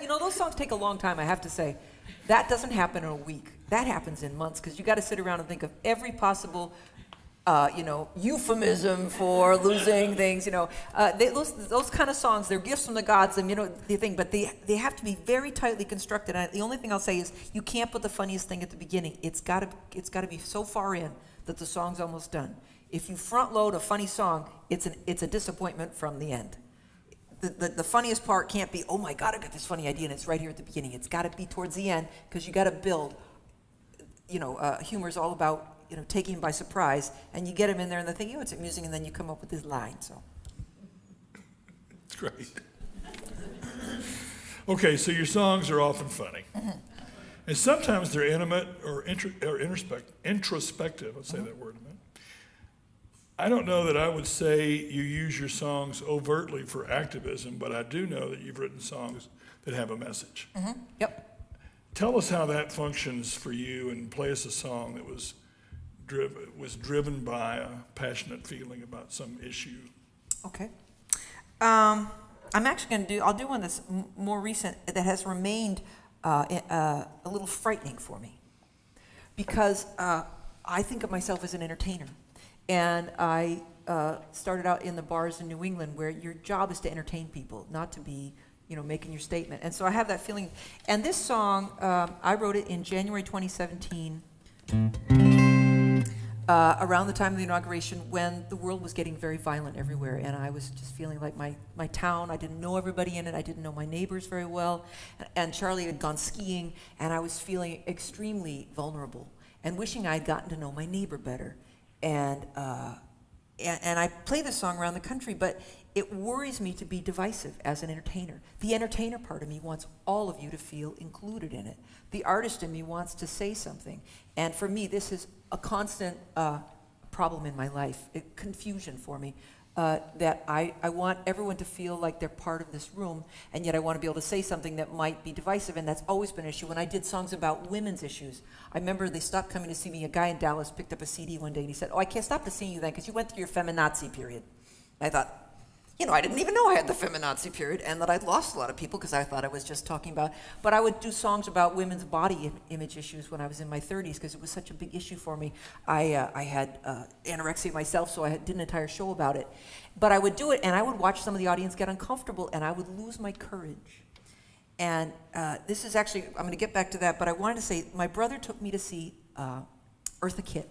those songs take a long time, I have to say. That doesn't happen in a week. That happens in months, because you got to sit around and think of every possible euphemism for losing things, those kind of songs, they're gifts from the gods, and the thing, but they have to be very tightly constructed. And the only thing I'll say is you can't put the funniest thing at the beginning. It's got to be so far in that the song's almost done. If you front load a funny song, it's a disappointment from the end. The funniest part can't be, oh my God, I got this funny idea and it's right here at the beginning. It's got to be towards the end, because you got to build. Humor's all about taking him by surprise, and you get him in there and they think, it's amusing, and then you come up with this line. So it's great. Okay, so your songs are often funny, and sometimes they're intimate or introspective. Let's say that word a minute. I don't know that I would say you use your songs overtly for activism, but I do know that you've written songs that have a message. Yep. Tell us how that functions for you, and play us a song that was driven by a passionate feeling about some issue. Okay. I'm actually I'll do one that's more recent, that has remained a little frightening for me, because I think of myself as an entertainer, and I started out in the bars in New England, where your job is to entertain people, not to be making your statement. And so I have that feeling. And this song, I wrote it in January 2017, around the time of the inauguration, when the world was getting very violent everywhere, and I was just feeling like my town, I didn't know everybody in it, I didn't know my neighbors very well, and Charlie had gone skiing, and I was feeling extremely vulnerable and wishing I'd gotten to know my neighbor better. And I play this song around the country, but it worries me to be divisive as an entertainer. The entertainer part of me wants all of you to feel included in it. The artist in me wants to say something. And for me, this is a constant problem in my life, confusion for me, that I want everyone to feel like they're part of this room, and yet I want to be able to say something that might be divisive, and that's always been an issue. When I did songs about women's issues, I remember they stopped coming to see me. A guy in Dallas picked up a CD one day, and he said, "Oh, I can't stop to see you then, because you went through your feminazi period." And I thought, I didn't even know I had the feminazi period, and that I'd lost a lot of people, because I thought I was just talking about, but I would do songs about women's body image issues when I was in my 30s, because it was such a big issue for me. I had anorexia myself, so I did an entire show about it. But I would do it, and I would watch some of the audience get uncomfortable, and I would lose my courage. And this is actually, I'm going to get back to that, but I wanted to say, my brother took me to see Eartha Kitt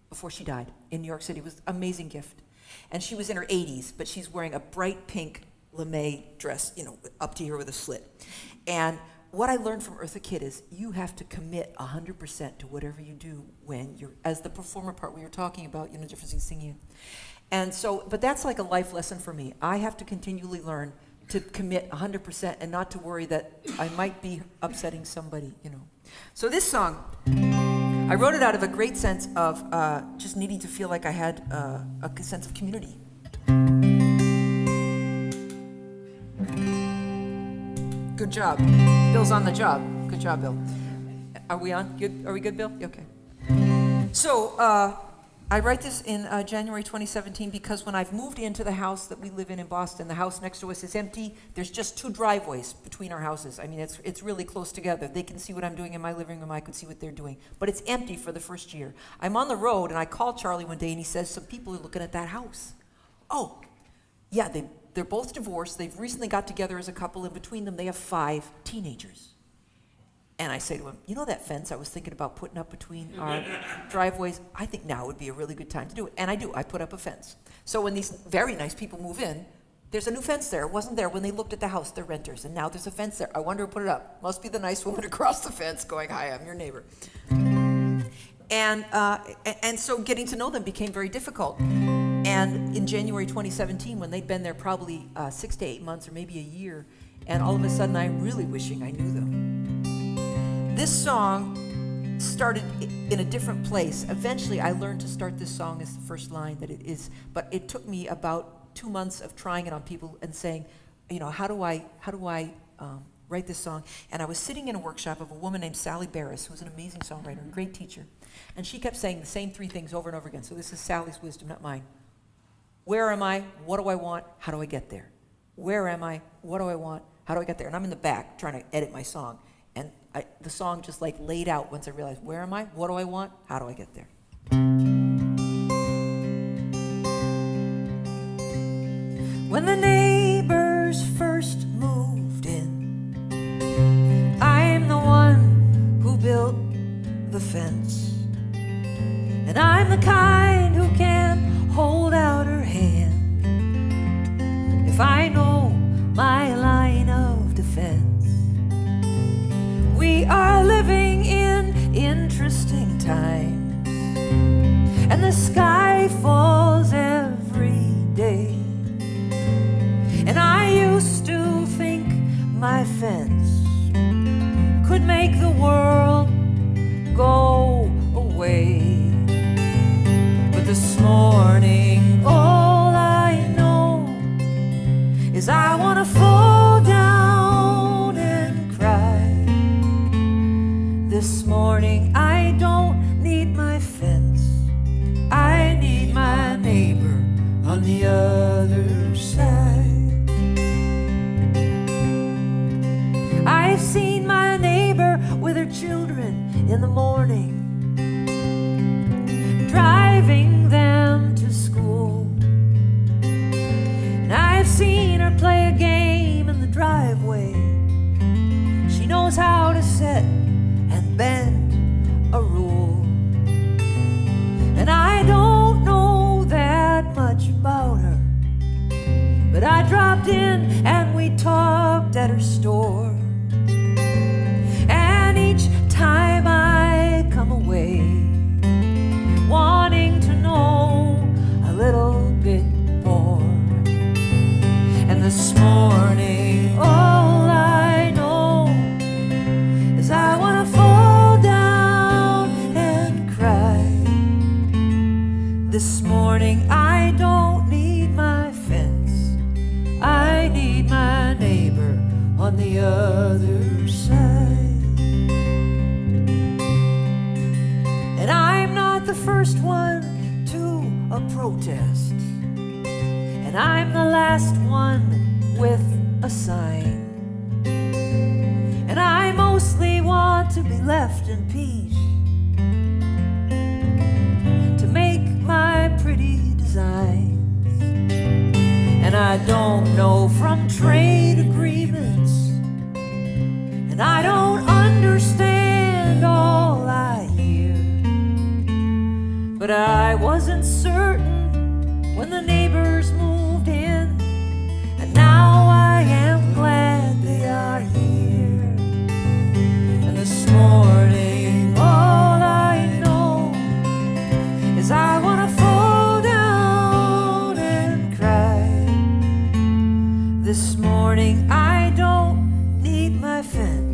before she died in New York City. It was an amazing gift. And she was in her 80s, but she's wearing a bright pink lame dress, up to here with a slit. And what I learned from Eartha Kitt is you have to commit 100% to whatever you do when you're, as the performer part we were talking about, difference between singing. And so, but that's like a life lesson for me. I have to continually learn to commit 100% and not to worry that I might be upsetting somebody, So this song, I wrote it out of a great sense of just needing to feel like I had a sense of community. Good job. Bill's on the job. Good job, Bill. Are we on? Good? Are we good, Bill? Okay. So I write this in January 2017 because when I've moved into the house that we live in Boston, the house next to us is empty. There's just 2 driveways between our houses. I mean, it's really close together. They can see what I'm doing in my living room. I could see what they're doing. But it's empty for the first year. I'm on the road, and I called Charlie one day, and he says, some people are looking at that house. Oh, yeah, they're both divorced. They've recently got together as a couple, and between them, they have 5 teenagers. And I say to him, that fence I was thinking about putting up between our driveways, I think now would be a really good time to do it. And I do. I put up a fence. So when these very nice people move in, there's a new fence there. It wasn't there when they looked at the house. They're renters. And now there's a fence there. I wonder who put it up. Must be the nice woman across the fence going, hi, I'm your neighbor. And so getting to know them became very difficult. And in January 2017, when they'd been there probably 6 to 8 months or maybe a year, and all of a sudden I'm really wishing I knew them. This song started in a different place. Eventually, I learned to start this song as the first line that it is, but it took me about 2 months of trying it on people and saying, how do I write this song? And I was sitting in a workshop of a woman named Sally Barris, who's an amazing songwriter, a great teacher, and she kept saying the same 3 things over and over again. So this is Sally's wisdom, not mine. Where am I? What do I want? How do I get there? Where am I? What do I want? How do I get there? And I'm in the back trying to edit my song. And the song just like laid out once I realized, where am I? What do I want? How do I get there? When the neighbors first moved in, I'm the one who built the fence. And I'm the kind who can hold out her hand if I know my line of defense. We are living in interesting times, and the sky falls every day. And I used to think my fence could make the world go away. But this morning, all I know is I want to fall down and cry. This morning, I don't need my fence. I need my neighbor on the other side. I've seen my neighbor with her children in the morning, driving them to school. And I've seen her play a game in the driveway. She knows how to set and bend a rule. And I don't know that much about her, but I dropped in and we talked at her store. And each time I come away wanting to know a little bit more. And this morning all I know is I want to fall down and cry. This morning I don't need my fence. I need my neighbor on the other side. And I'm not the first one to a protest, and I'm the last one with a sign. And I mostly want to be left in peace, to make my pretty designs. And I don't know from trade agreements, and I don't understand all I hear. But I wasn't certain when the neighbors moved in, and now I am glad they are here. And this morning all I know is I want to fall down and cry. This morning I don't need my fence.